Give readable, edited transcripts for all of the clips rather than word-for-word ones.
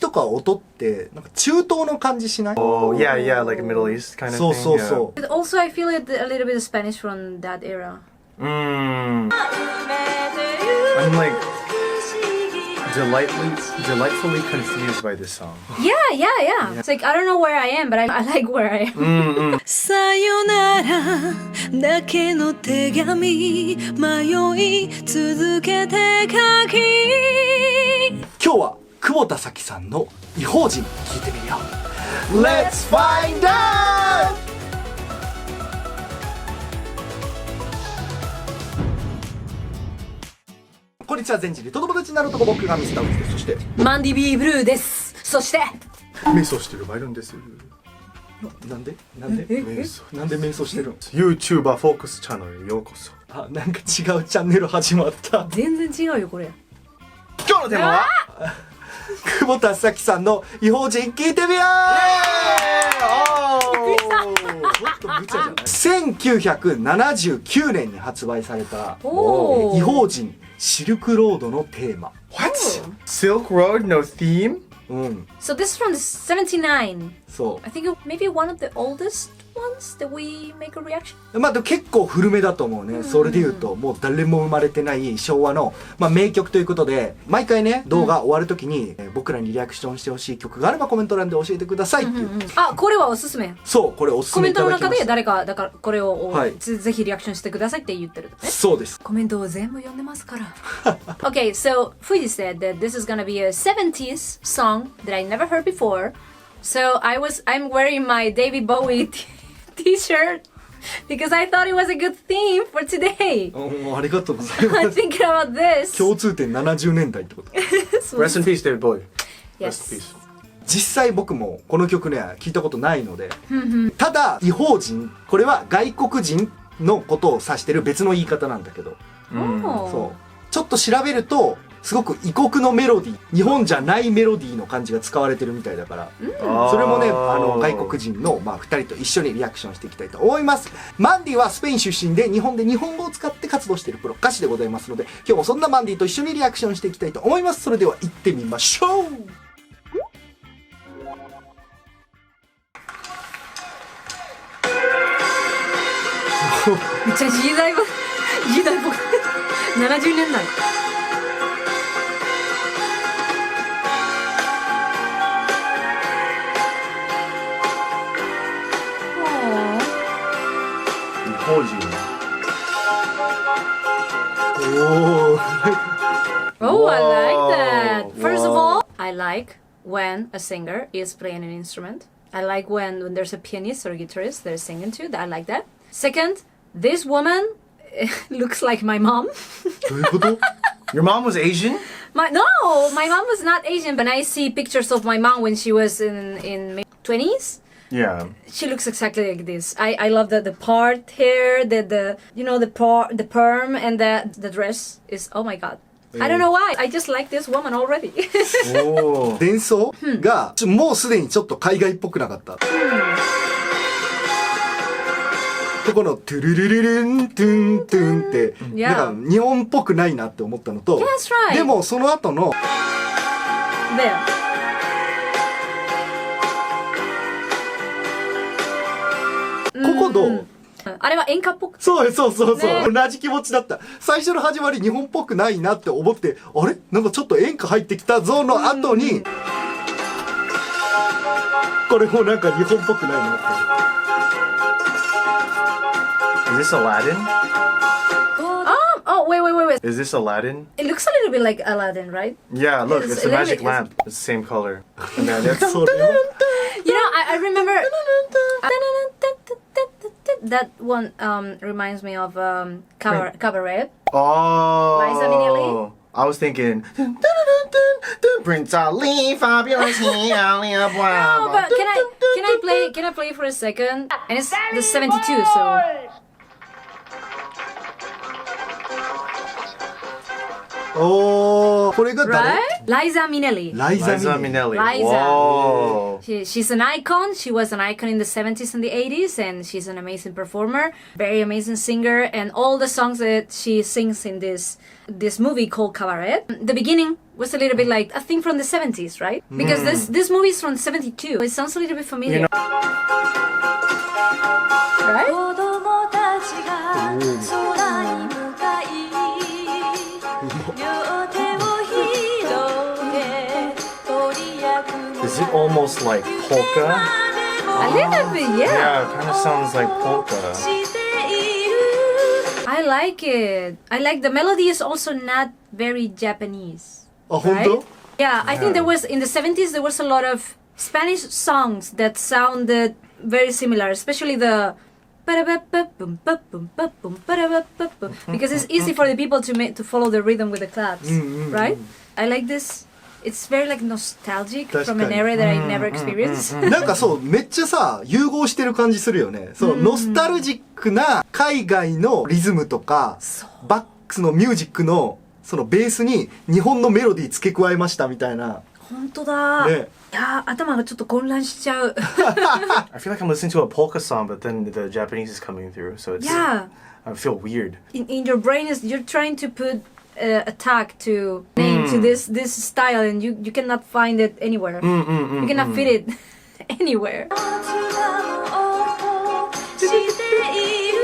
とか音ってなんか中東の感じしない？ Oh, yeah, yeah, like a Middle East kind of thing. そうそうそう。But also, I feel it a little bit of Spanish from that era. I'm like delightfully confused by this song. Yeah. It's like I don't know where I am, but I like where I am. さよならだけの手紙迷い続けて書き今日は久保田早紀さんの異邦人聞いてみるよ。Let's find out! こんにちは、全人類と友達になるとこ僕がミスターウチです。そしてマンディビーブルーです。そして瞑想してるバイロンです。なんで瞑想してるの？ YouTuber フォークスチャンネルへようこそ。あ、なんか違うチャンネル始まった。全然違うよこれ。今日のテーマは久保田早紀さんの異邦人聞いてみよう。1979年に発売された異邦人シルクロードのテーマ。 What? Silk Road no theme? So this is from the 79. そ I think maybe one of the oldest ones that we make a reaction. う。まあでも結構古めだと思うね。それで言うともう誰も生まれてない昭和の、名曲ということで、毎回ね動画終わるときに、僕らにリアクションしてほしい曲があればコメント欄で教えてくださいっていう。あ、これはおすすめ。そう、これおすすコメントのめいただきました。中で誰かだからこれを、はいぜひリアクションしてくださいって言ってるのね。そうです。コメントを全部読んでますから。Okay, so Fuji said that this is gonna be a 70s song that I never heard before. So I'm wearing my David Bowie t-shirt because I thought it was a good theme for today. ありがとうございま I'm す。 thinking about this. 共通点70年代ってこと。 Rest in peace, David Bowie. Yes. Rest in peace. 実際僕もこの曲ね聞いたことないので、ただ異邦人、これは外国人のことを指してる別の言い方なんだけど、 Oh. そうちょっと調べるとすごく異国のメロディー、日本じゃないメロディーの感じが使われてるみたいだから、それもね外国人の2人と一緒にリアクションしていきたいと思います。マンディはスペイン出身で日本で日本語を使って活動しているプロ歌手でございますので、今日もそんなマンディと一緒にリアクションしていきたいと思います。それでは行ってみましょう。めっちゃ時代っぽく70年代。異邦人。Oh, I like that. First of all, I like when a singer is playing an instrument. I like when there's a pianist or a guitarist they're singing to. I like that. Second, this woman looks like my mom. どういうこと？ Your mom was Asian? My mom was not Asian, but I see pictures of my mom when she was in 20s. Yeah. She looks exactly like this. I love the part hair, the perm and the dress is, oh my god. I don't know why. I just like this woman already. 伝送がもうすでにちょっと海外っぽくなかった。このトゥルルルルントゥントゥンってなんか日本っぽくないなって思ったのと、でもその後の There. ここどう？あれは演歌っぽく。そう、同じ気持ちだった。最初の始まり日本っぽくないなって思って、あれなんかちょっと演歌入ってきたぞの後に、これもなんか日本っぽくないなって。Is this Aladdin? Oh, wait. Is this Aladdin? It looks a little bit like Aladdin, right? Yeah, look, it's a little magic bit- lamp. It's the same color. And then it's So- You know, I remember that one reminds me of Cabaret. Oh. Liza Minnelli? I was thinking Prince Ali, fabulous he, Ali, No, but can I play for a second? And it's the 72, so. これが誰？ Right? Liza Minnelli. Liza Minnelli. Liza. Whoa. She's an icon. She was an icon in the 70s and the 80s, and she's an amazing performer, very amazing singer, and all the songs that she sings in this movie called Cabaret. The beginning was a little bit like a thing from the 70s, right? Because this movie is from 72. It sounds a little bit familiar. You Right? 子供たちが空に向かい両手を広げ鳥や雲 Is it almost like polka? A little bit, yeah. Yeah, it kind of sounds like polka. している I like it. I like the melody is also not very Japanese. あ、本 Right? 当？ Yeah, I think there was in the 70s there was a lot of Spanish songs that sounded very similar, especially the because it's easy for the people to follow the rhythm with the claps, right? I like this. It's very like nostalgic from an era that I never experienced. なんかそう、めっちゃさ、融合してる感じするよね。そのノスタルジックな海外のリズムとか、バックスのミュージックのそのベースに日本のメロディー付け加えましたみたいな。本当だ。ね。いやー、頭がちょっと混乱しちゃう。I feel like I'm listening to a polka song, but then the Japanese is coming through, so it's Yeah. I feel weird. In your brain is you're trying to put a tag to name to this style and you cannot find it anywhere. You cannot fit it anywhere. している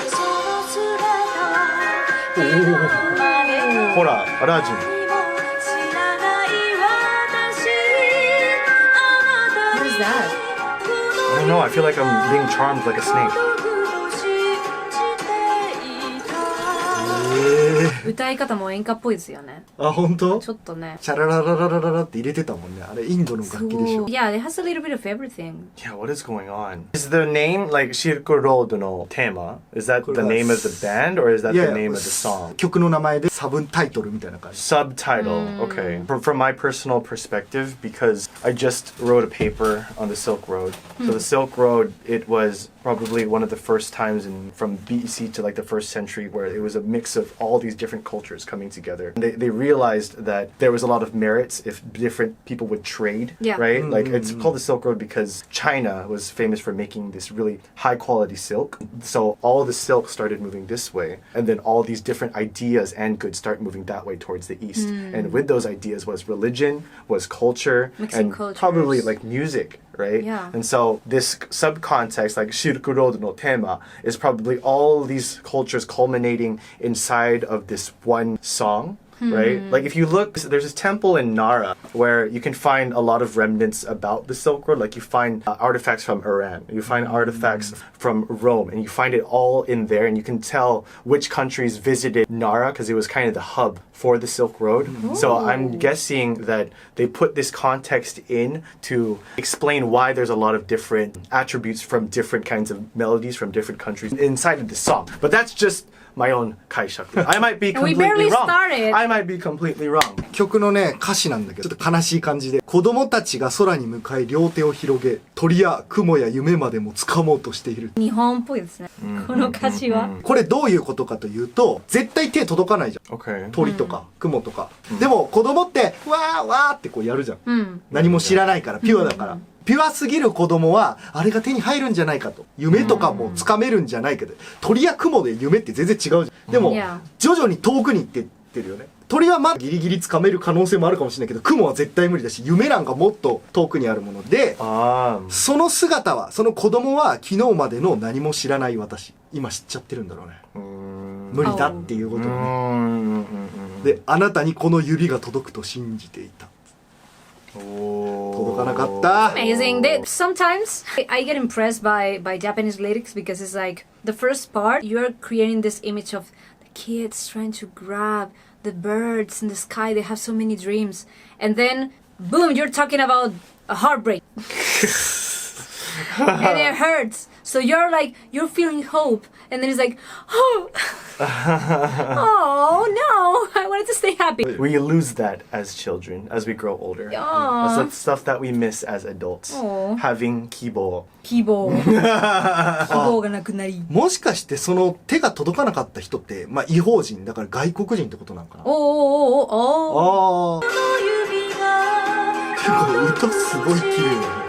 その姿はほら、アラジン。知らない私あなた What is that? I don't know, I feel like I'm being charmed like a snake. 歌い方も演歌っぽいですよね。あ、本当？ちょっとね。チャラララララララって入れてたもんね。あれインドの楽器でしょ。Yeah, it has a little bit of everything. Yeah, what is going on? Is the name like Shirko Road no tema? Is that the name of the band or is that the name of the song? 曲の名前でサブタイトルみたいな感じ。 Subtitle, okay. From my personal perspective, because I just wrote a paper on the Silk Road. So the Silk Road, it was probably one of the first times from BC to like the first century where it was a mix of all these different cultures coming together. And they realized that there was a lot of merits if different people would trade, Yeah. right? Like it's called the Silk Road because China was famous for making this really high quality silk. So all the silk started moving this way, and then all these different ideas and goods start moving that way towards the east. And with those ideas was religion, was culture, Mixing and cultures. probably like music, right? Yeah. And so this subcontext, like Shirku Road no tema, is probably all these cultures culminating inside of this one song. Right? Like if you look, there's this temple in Nara where you can find a lot of remnants about the Silk Road. Like you find artifacts from Iran, you find artifacts from Rome, and you find it all in there, and you can tell which countries visited Nara because it was kind of the hub for the Silk Road. So I'm guessing that they put this context in to explain why there's a lot of different attributes from different kinds of melodies from different countries inside of the song. But that's just my own kaishaku. I might be And we completely barely wrong. started. I might be completely wrong. 曲のね、歌詞なんだけど、ちょっと悲しい感じで。子供たちが空に向かい両手を広げ、鳥や雲や夢までも掴もうとしている。日本っぽいですね。この歌詞は。これどういうことかというと、絶対手届かないじゃん。 Okay. 鳥とか雲とか。でも子供って、わーわーってこうやるじゃん。何も知らないから、ピュアだから。ピュアすぎる子供は、あれが手に入るんじゃないかと。夢とかもつかめるんじゃないけど、鳥や雲で夢って全然違うじゃん。でも、徐々に遠くに行ってってるよね。鳥はまあギリギリつかめる可能性もあるかもしれないけど、雲は絶対無理だし、夢なんかもっと遠くにあるもので、その姿は、その子供は昨日までの何も知らない私。今知っちゃってるんだろうね。無理だっていうことをね。で、あなたにこの指が届くと信じていた。届かなかった。 Amazing. Sometimes I get impressed by Japanese lyrics because it's like the first part you're creating this image of the kids trying to grab the birds in the sky. They have so many dreams, and then boom, you're talking about a heartbreak, and it hurts. So you're feeling hope, and then it's like, oh, oh no, I wanted to stay stay happy. We lose that as children as we grow older. Aw. That's the stuff that we miss as adults. Aw. Having kibo. 希望がなくなり。もしかしてその手が届かなかった人って、まあ違法人だから外国人ってことなのかな。おーおーおーおーおー。ああ。結構歌すごい綺麗だね。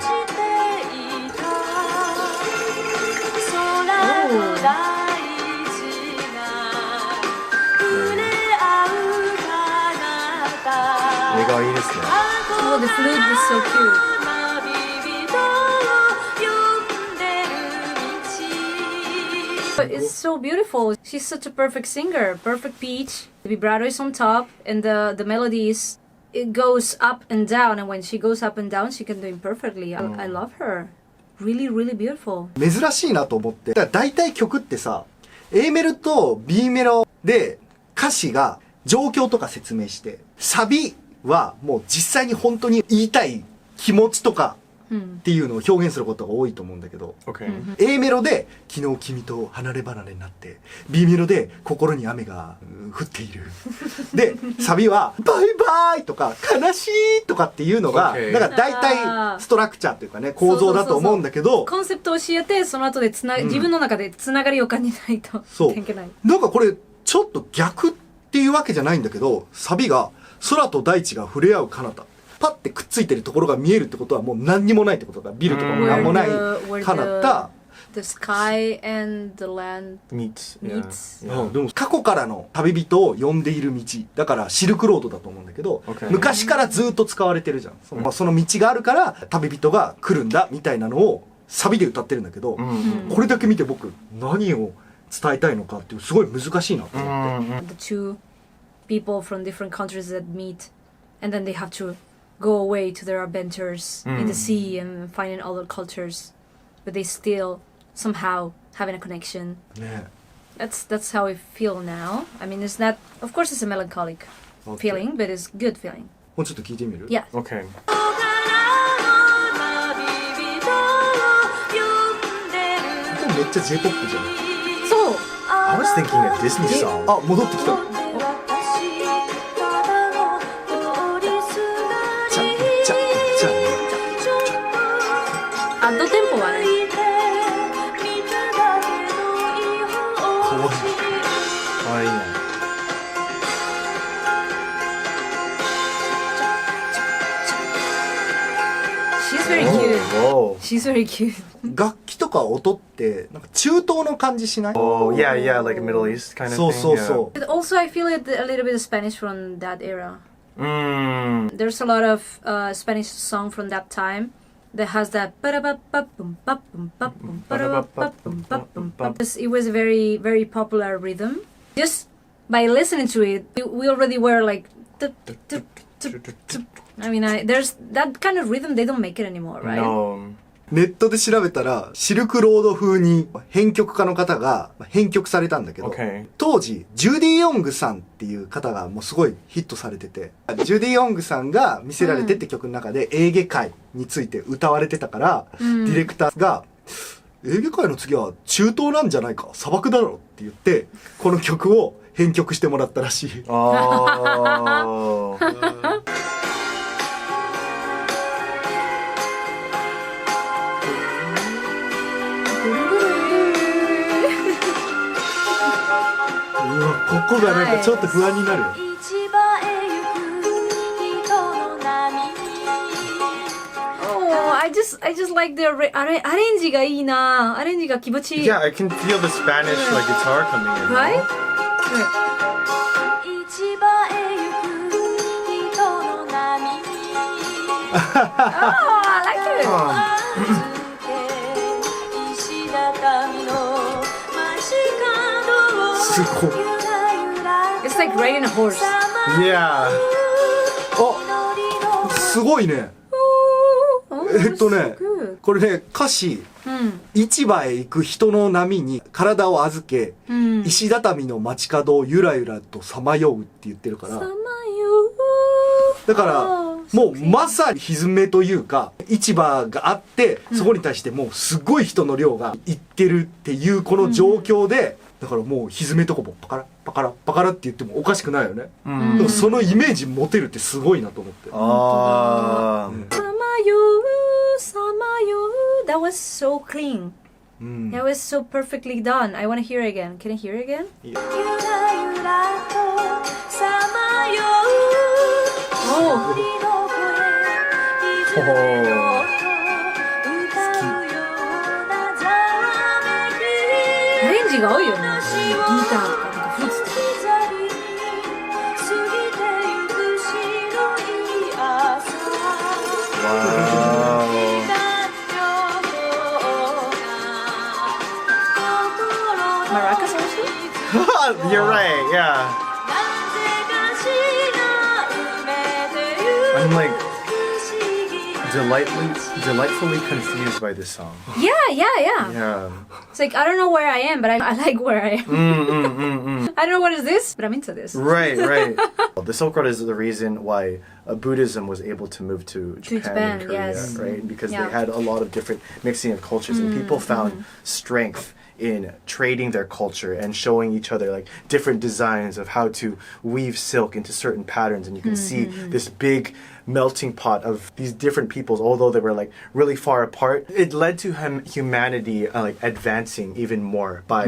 絵がいいですね。Oh, the flute is so cute. But it's so beautiful. She's such a perfect singer, perfect pitch. The vibrato is on top, and the melody is it goes up and down. And when she goes up and down, she can do it perfectly. I love her. Really, really beautiful. 珍しいなと思って。だから大体曲ってさ、A メロと B メロで歌詞が状況とか説明して、サビはもう実際に本当に言いたい気持ちとかっていうのを表現することが多いと思うんだけど、Okay. A メロで昨日君と離れ離れになって、B メロで心に雨が降っている。で、サビはバイバイとか悲しいとかっていうのが、Okay. だから大体ストラクチャーというかね、構造だと思うんだけど、コンセプトを教えて、その後で自分の中でつながりを感じないとそういけない。なんかこれちょっと逆っていうわけじゃないんだけど、サビが空と大地が触れ合う彼方、パッてくっついてるところが見えるってことはもう何にもないってことだ。ビルとかも何もない彼方。The sky and the land Meets. meets. Yeah. でも過去からの旅人を呼んでいる道だからシルクロードだと思うんだけど、 Okay. 昔からずっと使われてるじゃん。その道があるから旅人が来るんだみたいなのをサビで歌ってるんだけど、これだけ見て僕何を伝えたいのかっていうすごい難しいなと思って。 The two people from different countries that meet, and then they have to go away to their adventures in the sea and finding other cultures, but they still somehow having a connection. ね That's how I feel now. I mean, it's not. Of course, it's a melancholic Okay. feeling, but it's good feeling. もうちょっと聞いてみる？ Yeah. Okay. めっちゃ J-POP じゃん。 So. I was thinking a Disney song. あ、戻ってきた。アッドテンポはね。かわいい。あ、いいね。She's very cute. Whoa. She's very cute. 楽器とか音ってなんか中東の感じしない？ Oh, yeah, yeah, like a Middle East kind of そう thing. そうそ But also, I feel it a little bit of Spanish from that era. Yeah. There's a lot of Spanish song from that time that has that. It was a very, very popular rhythm. Just by listening to it, we already were like. I mean, there's that kind of rhythm. They don't make it anymore, right? No. ネットで調べたらシルクロード風に編曲家の方が編曲されたんだけど、 Okay. 当時ジュディ・ヨングさんっていう方がもうすごいヒットされてて、ジュディ・ヨングさんが見せられてって曲の中でエーゲ海について歌われてたから、ディレクターがエーゲ海の次は中東なんじゃないか、砂漠だろうって言ってこの曲を編曲してもらったらしい。 Oh. うわ、ここがなんかちょっと不安になるよ。Oh, I just like the アレンジがいいな。アレンジが気持ちいい。 Yeah, I can feel the Spanish like guitar coming in. Right? Oh, I like it. It's like riding a horse. Yeah. あ、すごいね。 Oh, that's so good. これね、歌詞、市場へ行く人の波に体を預け、石畳の街角をゆらゆらとさまようって言ってるから、だからもうまさに歪めというか、市場があってそこに対してもうすごい人の量が行ってるっていうこの状況で、だからもう歪めとこもパカラパカラパカラって言ってもおかしくないよね、でもそのイメージ持てるってすごいなと思って。あさまようさまよう That was so clean. That was so perfectly done. I want to hear it again. Can I hear it again? Oh. アレンジが多いよね。ギターとかなんかフルーツとか。Maracas also? You're right, yeah. I'm like delightfully confused by this song. Yeah. Yeah. It's like, I don't know where I am, but I like where I am. I don't know what is this, but I'm into this. Right. The Silk Road is the reason why Buddhism was able to move to Japan and Korea, yes. right? Because they had a lot of different mixing of cultures, and people found strength in trading their culture and showing each other like different designs of how to weave silk into certain patterns, and you can see this big melting pot of these different peoples, although they were like really far apart. It led to humanity like advancing even more by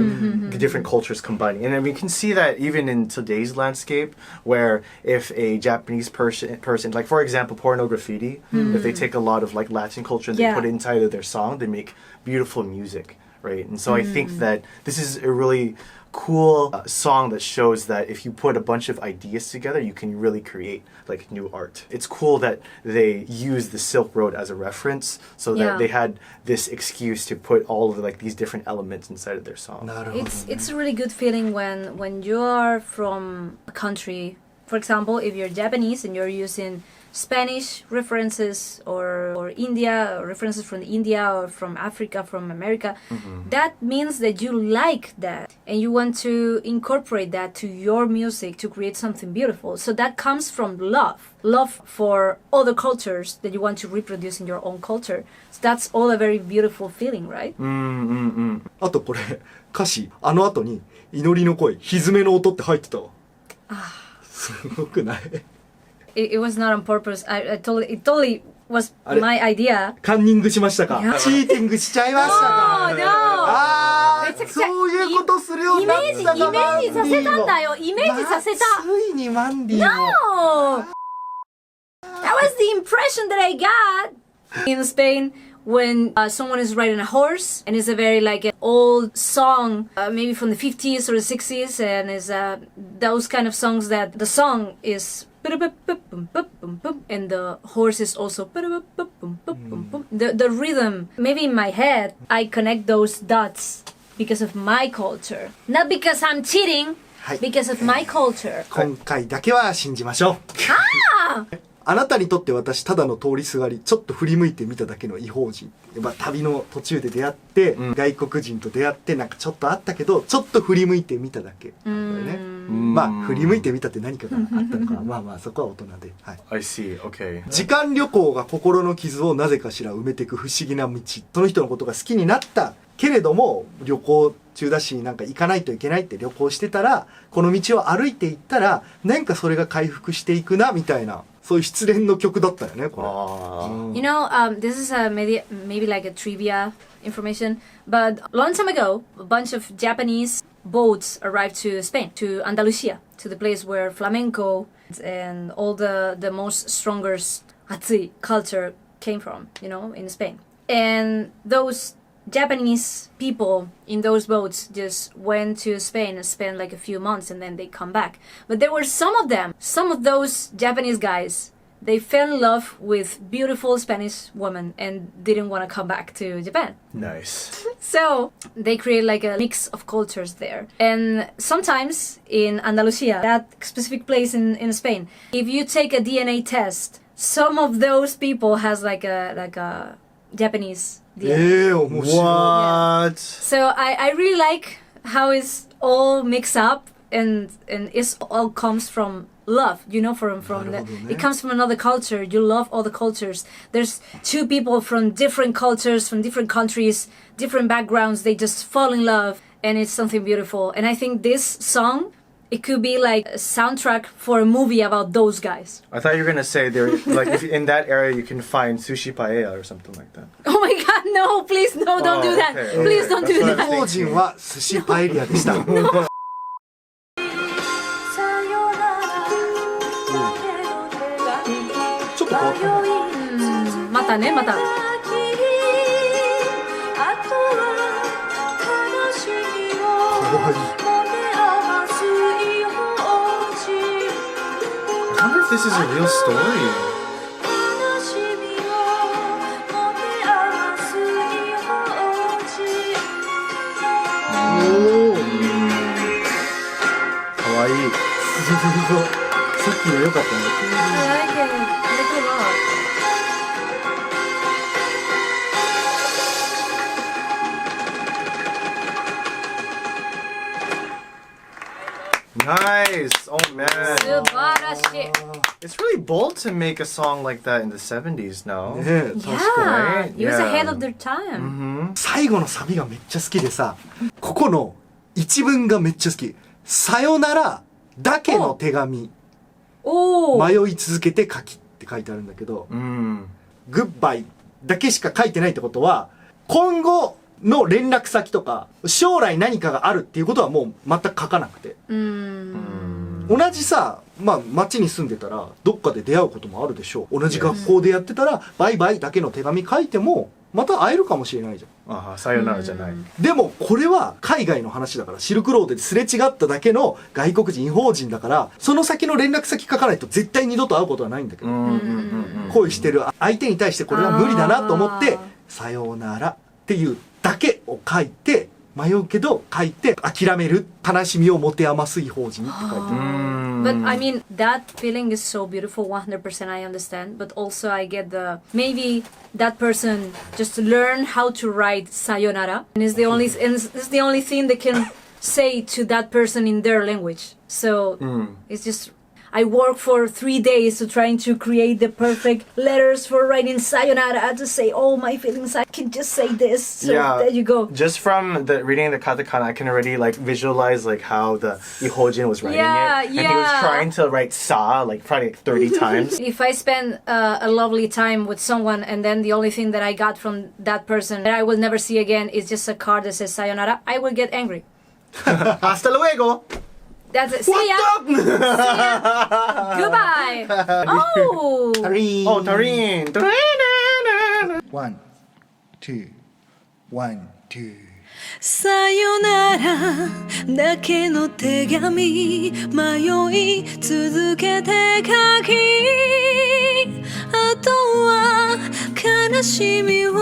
different cultures combining. And we can see that even in today's landscape, where if a Japanese person like for example porno graffiti, if they take a lot of like Latin culture and they put it inside of their song, they make beautiful music, right? And so I think that this is a really cool song that shows that if you put a bunch of ideas together, you can really create like new art. It's cool that they use the Silk Road as a reference, so that they had this excuse to put all of like these different elements inside of their song. It's a really good feeling when you are from a country. For example, if you're Japanese and you're using Spanish references or India, or references from India or from Africa, from America, that means that you like that and you want to incorporate that to your music to create something beautiful. So that comes from love for other cultures that you want to reproduce in your own culture. So that's all a very beautiful feeling, right? あとこれ歌詞あの後に祈りの声歪めの音って入ってたわ。すごくない？ It was not on purpose. It totally was my idea. カンニングしましたか？チーティングしちゃいましたか？ No. そういうことするようになったか。イメージさせたんだよ。イメージさせた。ついにマンディも。No. That was the impression that I got in Spain when someone is riding a horse and it's a very like an old song, maybe from the 50s or the 60s, and it's those kind of songs that the song is and the horse is also the rhythm. Maybe in my head I connect those dots because of my culture, not because I'm cheating, because of my culture. 今回だけは信じましょう。あなたにとって私ただの通りすがり、ちょっと振り向いてみただけの異邦人。旅の途中で出会って、外国人と出会ってなんかちょっとあったけど、ちょっと振り向いてみただけなんだよね。まあ振り向いてみたって何かがあったのか、まあそこは大人で。はい。I see. Okay. 時間旅行が心の傷をなぜかしら埋めていく不思議な道。その人のことが好きになったけれども、旅行中だしなんか行かないといけないって旅行してたら、この道を歩いていったら、なんかそれが回復していくなみたいな。そういう失恋の曲だったよね、これ。You know, this is maybe like a trivia information, but a long time ago, a bunch of Japanese boats arrived to Spain, to Andalusia, to the place where flamenco and all the most strongest Atsui culture came from, you know, in Spain. And those Japanese people in those boats just went to Spain and spent like a few months and then they come back. But there were some of those Japanese guys, they fell in love with beautiful Spanish women and didn't want to come back to Japan. Nice. So they create like a mix of cultures there. And sometimes in Andalusia, that specific place in Spain, if you take a DNA test, some of those people has like a Japanese DNA. 面白い。 What? So I really like how it's all mixed up and it all comes from love, you know, from it comes from another culture. You love all the cultures. There's two people from different cultures, from different countries, different backgrounds. They just fall in love and it's something beautiful. And I think this song, it could be like a soundtrack for a movie about those guys. I thought you were gonna say there, like, if in that area you can find sushi paella or something like that. Oh my god, no, please, no, don't do that. okay, Please don't do That's what I that. 法人は寿司パエリアでした。ちょっと変わったね。またね、また。かわいい。I wonder if this is a real story. Kawaii. さっきの良かったね。I like it. I like it a lot. Nice. Oh man. 素晴らしい。 It's really bold to make a song like that in the 70s now. ねえ、確かに。 Yeah, it was Yeah. ahead of their time. 最後のサビがめっちゃ好きでさ、ここの一文がめっちゃ好き。さよならだけの手紙。おー。迷い続けて書きって書いてあるんだけど、Mm. グッバイだけしか書いてないってことは、今後の連絡先とか、将来何かがあるっていうことはもう全く書かなくて。同じさ、まあ街に住んでたら、どっかで出会うこともあるでしょう。同じ学校でやってたら、バイバイだけの手紙書いても、また会えるかもしれないじゃん。sayonara じゃない。でもこれは海外の話だから、シルクロードですれ違っただけの外国人違法人だから、その先の連絡先書かないと絶対二度と会うことはないんだけど、恋してる相手に対してこれは無理だなと思ってさようならっていうだけを書いて、迷うけど書いて諦める、悲しみを持て余す違法人って書いてある。But I mean, that feeling is so beautiful, 100% I understand. But also I get maybe that person just learn how to write sayonara. And it's the only thing they can say to that person in their language. So it's just, I work for 3 days to trying to create the perfect letters for writing sayonara to say all my feelings. I can just say this. So there you go. Just from reading the katakana, I can already like visualize like how the Ihojin was writing it. And he was trying to write sa like probably 30 times. If I spend a lovely time with someone and then the only thing that I got from that person that I will never see again is just a card that says sayonara, I will get angry. Hasta luego! That's it. See ya! Goodbye! Oh! Oh, Tarin! One, two, one, two. さよならだけの手紙迷い続けて書きあとは悲しみを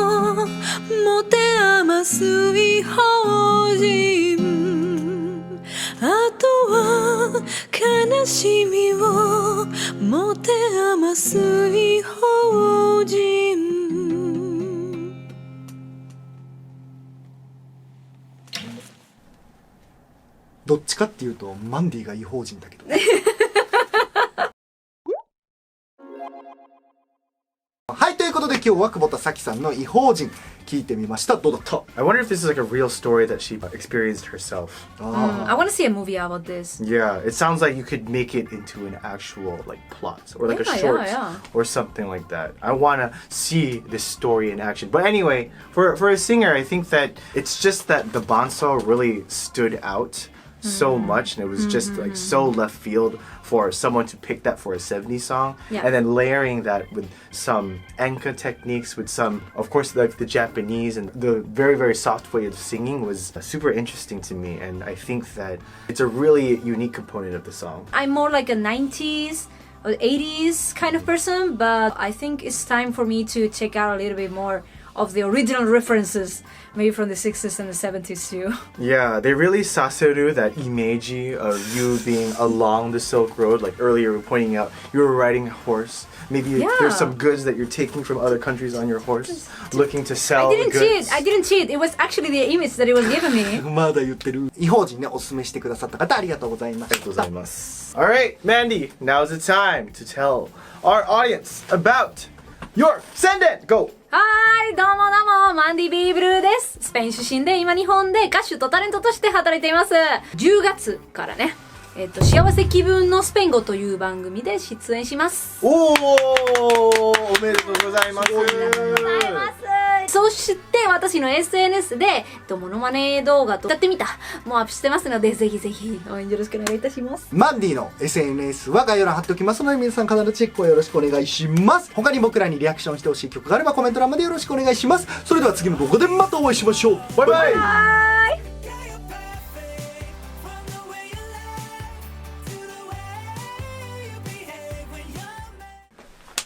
持て余す違法人あとは悲しみを持て余す違法人どっちかっていうとマンディが違法人だけどはい、ということで今日は久保田早紀さんの違法人聞いてみました。どうだった？ I wonder if this is like a real story that she experienced herself. I want to see a movie about this. Yeah, it sounds like you could make it into an actual like plot or like a short or something like that. I want to see this story in action. But anyway, for a singer, I think that it's just that the banso really stood out so much and it was just like so left field for someone to pick that for a 70s song and then layering that with some enka techniques with some of course like the Japanese and the very very soft way of singing was super interesting to me and I think that it's a really unique component of the song. I'm more like a 90s or 80s kind of person, but I think it's time for me to check out a little bit more of the original references, maybe from the 60s and the 70s too. Yeah, they really saseru that imeji of you being along the Silk Road. Like earlier, we were pointing out you were riding a horse. Maybe there's some goods that you're taking from other countries on your horse, looking to sell goods. I didn't cheat. It was actually the image that it was giving me. まだ言ってる。違法人ね、おすすめしてくださった方ありがとうございました。 Alright, Mandy, now's the time to tell our audience about your senden. Go! はーい、どうもどうも、マンディビーブルーです。スペイン出身で今日本で歌手とタレントとして働いています。10月からね、幸せ気分のスペイン語という番組で出演します。おおめでとうございます。そして私の SNS でモノマネ動画と歌ってみたもうアップしてますので、ぜひぜひ応援よろしくお願いいたします。マンディの SNS は概要欄貼っておきますので、皆さん必ずチェックをよろしくお願いします。他に僕らにリアクションしてほしい曲があればコメント欄までよろしくお願いします。それでは次の動画でまたお会いしましょう。バイバイ。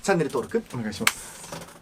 チャンネル登録お願いします。